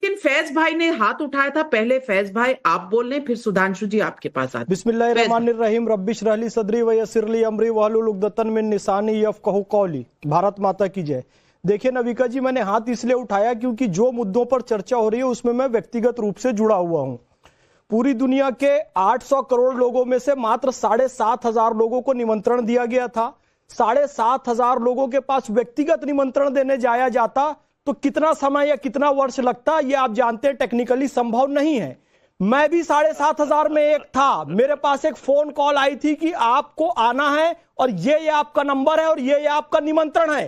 लेकिन फैज भाई ने हाथ उठाया था। पहले फैज भाई आप बोल रहे, फिर सुधांशु जी आपके पास आते। बिस्मिल्लाहिर्रहमानिर्रहीम, रब्बिश रहली सदरी व यस्सिरली अमरी वहलुल उक़दतन मिन लिसानी यफ़क़हू क़ौली। भारत माता की जय। देखिए नविका जी, मैंने हाथ इसलिए उठाया क्योंकि जो मुद्दों पर चर्चा हो रही है उसमें मैं व्यक्तिगत रूप से जुड़ा हुआ हूं। पूरी दुनिया के 800 करोड़ लोगों में से मात्र 7,500 लोगों को निमंत्रण दिया गया था। 7,500 लोगों के पास व्यक्तिगत निमंत्रण देने जाया जाता तो कितना समय या कितना वर्ष लगता, ये आप जानते हैं टेक्निकली संभव नहीं है। मैं भी 7,500 में एक था। मेरे पास एक फोन कॉल आई थी कि आपको आना है और ये आपका नंबर है और ये आपका निमंत्रण है।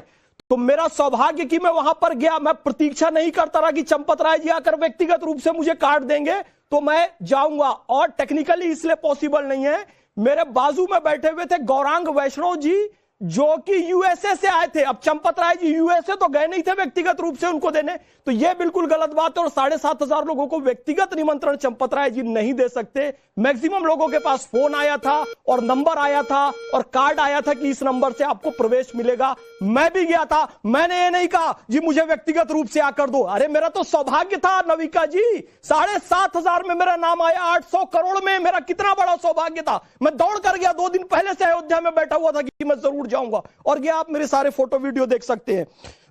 तो मेरा सौभाग्य कि मैं वहां पर गया। मैं प्रतीक्षा नहीं करता रहा कि चंपत राय जी आकर व्यक्तिगत रूप से मुझे कार्ड देंगे तो मैं जाऊंगा, और टेक्निकली इसलिए पॉसिबल नहीं है। मेरे बाजू में बैठे हुए थे गौरांग वैष्णव जी, जो कि यूएसए से आए थे। अब चंपत राय जी यूएसए तो गए नहीं थे व्यक्तिगत रूप से उनको देने, तो यह बिल्कुल गलत बात है। और 7,500 लोगों को व्यक्तिगत निमंत्रण चंपत राय जी नहीं दे सकते। मैक्सिमम लोगों के पास फोन आया था और नंबर आया था और कार्ड आया था कि इस नंबर से आपको प्रवेश मिलेगा। मैं भी गया था। मैंने ये नहीं कहा जी मुझे व्यक्तिगत रूप से आकर दो। अरे मेरा तो सौभाग्य था नविका जी, 7,500 में मेरा नाम आया, 800 करोड़ में मेरा कितना बड़ा सौभाग्य था। मैं दौड़ कर गया, 2 दिन पहले से अयोध्या में बैठा हुआ था कि मैं जरूर जाऊंगा, और ये आप मेरे सारे फोटो वीडियो देख सकते हैं।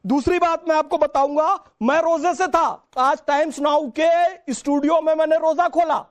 दूसरी बात मैं आपको बताऊंगा, मैं रोजे से था। आज टाइम्स नाउ के स्टूडियो में मैंने रोजा खोला।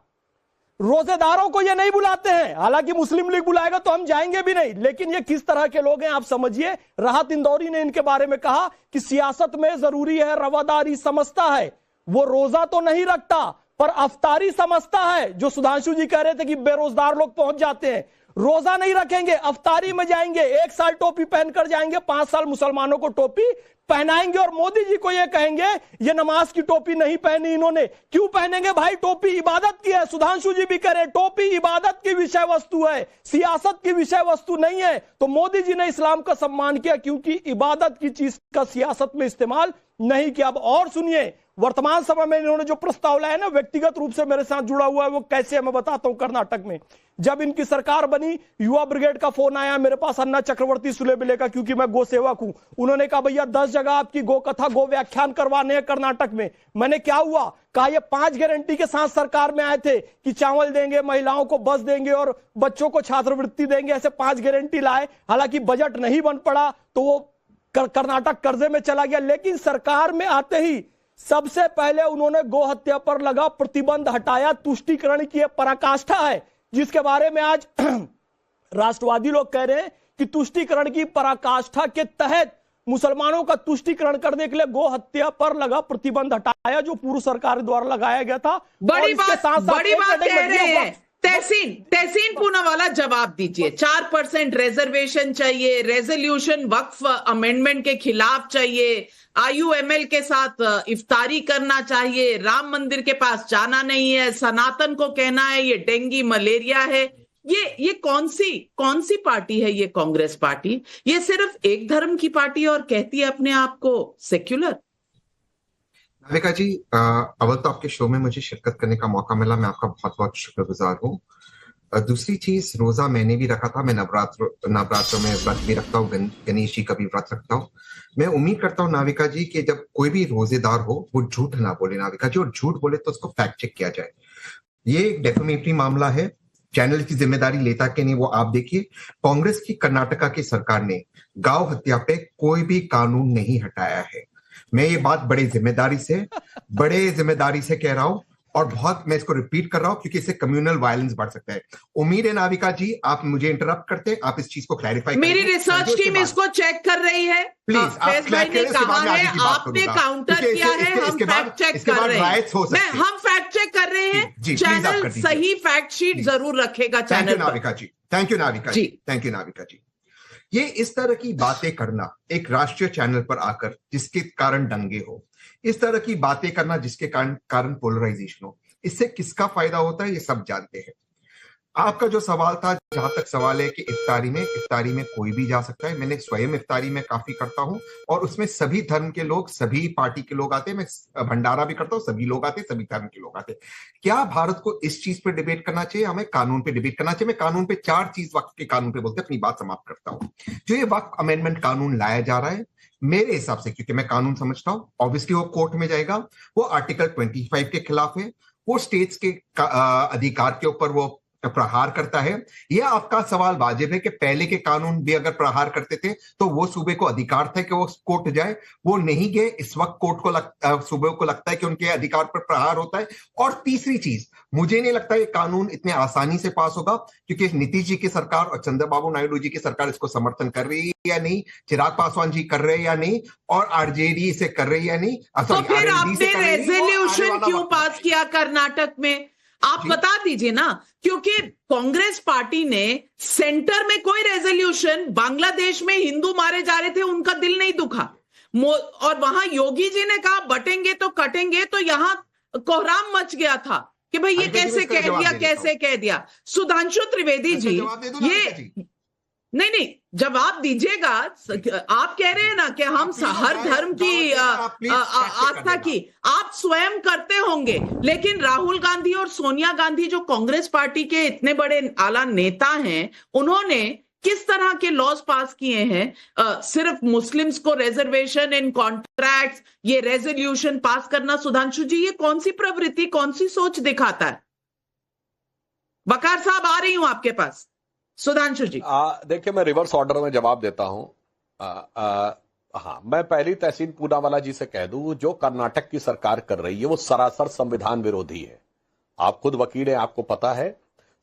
रोजेदारों को ये नहीं बुलाते हैं, हालांकि मुस्लिम लीग बुलाएगा तो हम जाएंगे भी नहीं, लेकिन ये किस तरह के लोग हैं आप समझिए। राहत इंदौरी ने इनके बारे में कहा कि सियासत में जरूरी है रवादारी, समझता है। वो रोजा तो नहीं रखता पर अफ्तारी समझता है। जो सुधांशु जी कह रहे थे कि बेरोजगार लोग पहुंच जाते हैं, रोजा नहीं रखेंगे, अफ्तारी में जाएंगे। 1 साल टोपी पहनकर जाएंगे, 5 साल मुसलमानों को टोपी पहनाएंगे और मोदी जी को ये कहेंगे ये नमाज की टोपी नहीं पहनी इन्होंने। क्यों पहनेंगे भाई? टोपी इबादत की है। सुधांशु जी भी कह रहे टोपी इबादत की विषय वस्तु है, सियासत की विषय वस्तु नहीं है। तो मोदी जी ने इस्लाम का सम्मान किया क्योंकि इबादत की चीज का सियासत में इस्तेमाल नहीं किया। अब और सुनिए, वर्तमान समय में इन्होंने जो प्रस्ताव लाया ना, व्यक्तिगत रूप से मेरे साथ जुड़ा हुआ है, वो कैसे है मैं बताता हूं। कर्नाटक में जब इनकी सरकार बनी, युवा ब्रिगेड का फोन आया मेरे पास, अन्ना चक्रवर्ती सुलेबिले का, क्योंकि मैं गो सेवक हूं। उन्होंने कहा भैया 10 जगह आपकी गो कथा, गो व्याख्यान करवाने हैं कर्नाटक में। मैंने क्या हुआ, कहा ये 5 गारंटी के साथ सरकार में आए थे कि चावल देंगे, महिलाओं को बस देंगे और बच्चों को छात्रवृत्ति देंगे। ऐसे 5 गारंटी लाए। हालांकि बजट नहीं बन पड़ा तो वो कर्नाटक कर्जे में चला गया। लेकिन सरकार में आते ही सबसे पहले उन्होंने गो हत्या पर लगा प्रतिबंध हटाया। तुष्टीकरण की पराकाष्ठा है जिसके बारे में आज राष्ट्रवादी लोग कह रहे हैं कि तुष्टीकरण की पराकाष्ठा के तहत मुसलमानों का तुष्टीकरण करने के लिए गो हत्या पर लगा प्रतिबंध हटाया, जो पूर्व सरकार द्वारा लगाया गया था। बड़ी बात कह रहे हैं। तहसीन पूनावाला जवाब दीजिए। 4% रिजर्वेशन चाहिए, रेजोल्यूशन वक्फ अमेंडमेंट के खिलाफ चाहिए, IUML के साथ इफ्तारी करना चाहिए, राम मंदिर के पास जाना नहीं है, सनातन को कहना है ये डेंगू मलेरिया है। ये कौन सी पार्टी है? ये कांग्रेस पार्टी। ये सिर्फ एक धर्म की पार्टी और कहती है अपने आप को सेक्युलर। नाविका जी, अव्वल तो आपके शो में मुझे शिरकत करने का मौका मिला, मैं आपका बहुत बहुत शुक्रगुजार हूँ। दूसरी चीज, रोजा मैंने भी रखा था। मैं नवरात्र में व्रत भी रखता हूँ, गणेश जी का भी व्रत रखता हूँ। मैं उम्मीद करता हूँ नाविका जी कि जब कोई भी रोजेदार हो वो झूठ ना बोले नाविका जी, और झूठ बोले तो उसको फैक्ट चेक किया जाए। ये एक डेफेमेटरी मामला है, चैनल की जिम्मेदारी लेता कि नहीं वो आप देखिए। कांग्रेस की कर्नाटका की सरकार ने गौ हत्या पे कोई भी कानून नहीं हटाया है। मैं ये बात बड़े जिम्मेदारी से कह रहा हूं, और बहुत मैं इसको रिपीट कर रहा हूं क्योंकि इससे कम्युनल वायलेंस बढ़ सकता है। उम्मीद है नाविका जी आप मुझे इंटरप्ट करते हैं, आप इस चीज को क्लैरिफाई करें। मेरी रिसर्च टीम इसको चेक कर रही है। प्लीज फैज भाई ने कहा है, आपने काउंटर किया है, हम फैक्ट चेक कर रहे हैं। हम फैक्ट चेक कर रहे हैं। चैनल सही फैक्ट शीट जरूर रखेगा चैनल पर। Navika ji, thank you Navika ji, thank you Navika ji. ये इस तरह की बातें करना एक राष्ट्रीय चैनल पर आकर, जिसके कारण दंगे हो, इस तरह की बातें करना जिसके कारण पोलराइजेशन हो, इससे किसका फायदा होता है ये सब जानते हैं। आपका जो सवाल था, जहां तक सवाल है कि इफ्तारी में कोई भी जा सकता है। मैंने स्वयं इफ्तारी में काफी करता हूं और उसमें सभी धर्म के लोग, सभी पार्टी के लोग आते हैं। मैं भंडारा भी करता हूं, सभी लोग आते हैं, सभी धर्म के लोग आते हैं। क्या भारत को इस चीज पे डिबेट करना चाहिए? हमें कानून पे डिबेट करना चाहिए। मैं कानून पे 4 चीज वक्फ के कानून पे बोलते अपनी बात समाप्त करता हूं। जो ये वक्फ अमेंडमेंट कानून लाया जा रहा है, मेरे हिसाब से, क्योंकि मैं कानून समझता हूं, ऑब्वियसली वो कोर्ट में जाएगा, वो आर्टिकल 25 के खिलाफ है, वो स्टेट्स के अधिकार के ऊपर वो प्रहार करता है। यह आपका सवाल वाजिब है कि पहले के कानून भी अगर प्रहार करते थे तो वो सूबे को अधिकार था कि वो कोर्ट जाए, वो नहीं गए। इस वक्त कोर्ट को सूबे को लगता है कि उनके अधिकार पर प्रहार होता है। और तीसरी चीज, मुझे नहीं लगता ये कानून इतने आसानी से पास होगा, क्योंकि नीतीश जी की सरकार और चंद्रबाबू नायडू जी की सरकार इसको समर्थन कर रही है या नहीं, चिराग पासवान जी कर रहे हैं या नहीं, और आरजेडी से कर रही है या नहीं। तो फिर आपने रेजोल्यूशन क्यों पास किया कर्नाटक में? आप बता दीजिए ना, क्योंकि कांग्रेस पार्टी ने सेंटर में कोई रेजोल्यूशन, बांग्लादेश में हिंदू मारे जा रहे थे, उनका दिल नहीं दुखा, और वहां योगी जी ने कहा बटेंगे तो कटेंगे, तो यहां कोहराम मच गया था कि भाई ये कैसे कह दिया, कैसे कह दिया। सुधांशु त्रिवेदी जी, ये नहीं जवाब दीजिएगा। आप कह रहे हैं ना कि हम हर धर्म की आस्था की आप स्वयं करते होंगे, लेकिन राहुल गांधी और सोनिया गांधी जो कांग्रेस पार्टी के इतने बड़े आला नेता हैं, उन्होंने किस तरह के लॉज पास किए हैं? सिर्फ मुस्लिम्स को रिजर्वेशन इन कॉन्ट्रैक्ट्स, ये रेजोल्यूशन पास करना, सुधांशु जी ये कौन सी प्रवृत्ति, कौन सी सोच दिखाता है? वकार साहब आ रही हूं आपके पास। सुधांशु जी देखिए, मैं रिवर्स ऑर्डर में जवाब देता हूं। हाँ, मैं पहली तहसीन पूनावाला जी से कह दूं, जो कर्नाटक की सरकार कर रही है वो सरासर संविधान विरोधी है। आप खुद वकील हैं, आपको पता है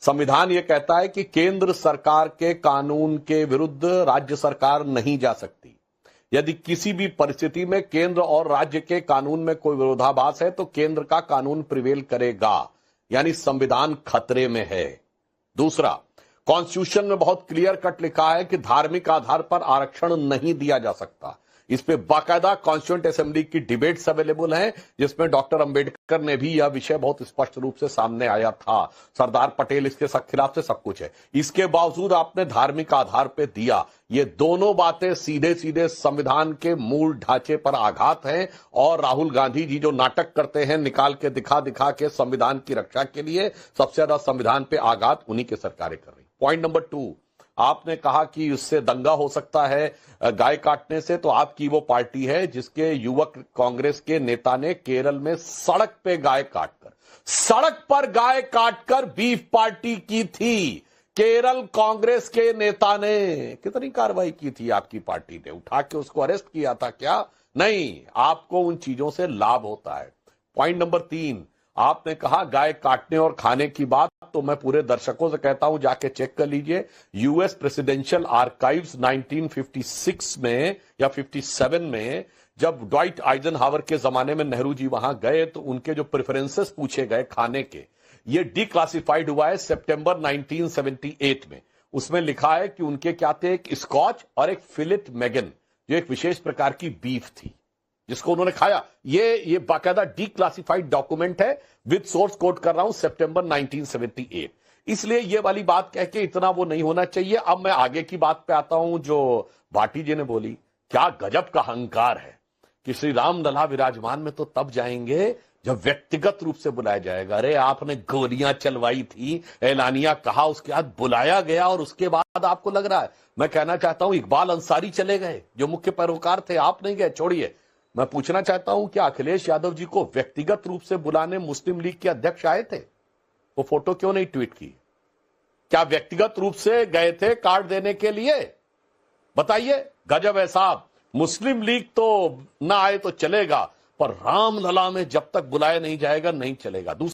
संविधान ये कहता है कि केंद्र सरकार के कानून के विरुद्ध राज्य सरकार नहीं जा सकती। यदि किसी भी परिस्थिति में केंद्र और राज्य के कानून में कोई विरोधाभास है तो केंद्र का कानून प्रिवेल करेगा, यानी संविधान खतरे में है। दूसरा, कॉन्स्टिट्यूशन में बहुत क्लियर कट लिखा है कि धार्मिक आधार पर आरक्षण नहीं दिया जा सकता। इस पे बाकायदा कॉन्स्टिट्यूएंट असेंबली की डिबेट्स अवेलेबल हैं, जिसमें डॉक्टर अंबेडकर ने भी यह विषय बहुत स्पष्ट रूप से सामने आया था। सरदार पटेल इसके खिलाफ से सब कुछ है। इसके बावजूद आपने धार्मिक आधार पे दिया। ये दोनों बातें सीधे सीधे संविधान के मूल ढांचे पर आघात हैं, और राहुल गांधी जी जो नाटक करते हैं निकाल के दिखा दिखा के संविधान की रक्षा के लिए, सबसे ज्यादा संविधान पे आघात उन्हीं की सरकारें कर रही। पॉइंट नंबर 2, आपने कहा कि उससे दंगा हो सकता है गाय काटने से, तो आपकी वो पार्टी है जिसके युवक कांग्रेस के नेता ने केरल में सड़क पर गाय काटकर बीफ पार्टी की थी। केरल कांग्रेस के नेता ने कितनी कार्रवाई की थी आपकी पार्टी ने? उठा के उसको अरेस्ट किया था क्या? नहीं, आपको उन चीजों से लाभ होता है। पॉइंट नंबर 3, आपने कहा गाय काटने और खाने की बात, तो मैं पूरे दर्शकों से कहता हूं जाके चेक कर लीजिए। यूएस प्रेसिडेंशियल आर्काइव्स 1956 में या 57 में, जब ड्वाइट आइजनहावर के जमाने में नेहरू जी वहां गए, तो उनके जो प्रेफरेंसेस पूछे गए खाने के, ये डिक्लासिफाइड हुआ है सितंबर 1978 में। उसमें लिखा है कि उनके क्या थे, एक स्कॉच और एक फिलेट मैगन, जो एक विशेष प्रकार की बीफ थी जिसको उन्होंने खाया। ये बाकायदा डिक्लासिफाइड डॉक्यूमेंट है, विद सोर्स कोट कर रहा हूं, सितंबर 1978। इसलिए ये वाली बात कह के इतना वो नहीं होना चाहिए। अब मैं आगे की बात पे आता हूं, जो भाटी जी ने बोली, क्या गजब का अहंकार है कि श्री राम लला विराजमान में तो तब जाएंगे जब व्यक्तिगत रूप से बुलाया जाएगा। अरे आपने गोलियां चलवाई थी, एलानिया कहा, उसके बाद बुलाया गया, और उसके बाद आपको लग रहा है। मैं कहना चाहता हूं इकबाल अंसारी चले गए जो मुख्य पैरोकार थे, आप नहीं गए, छोड़िए। मैं पूछना चाहता हूं क्या अखिलेश यादव जी को व्यक्तिगत रूप से बुलाने मुस्लिम लीग के अध्यक्ष आए थे? वो फोटो क्यों नहीं ट्वीट की? क्या व्यक्तिगत रूप से गए थे कार्ड देने के लिए? बताइए, गजब है साहब। मुस्लिम लीग तो ना आए तो चलेगा, पर रामलला में जब तक बुलाया नहीं जाएगा नहीं चलेगा। दूसरा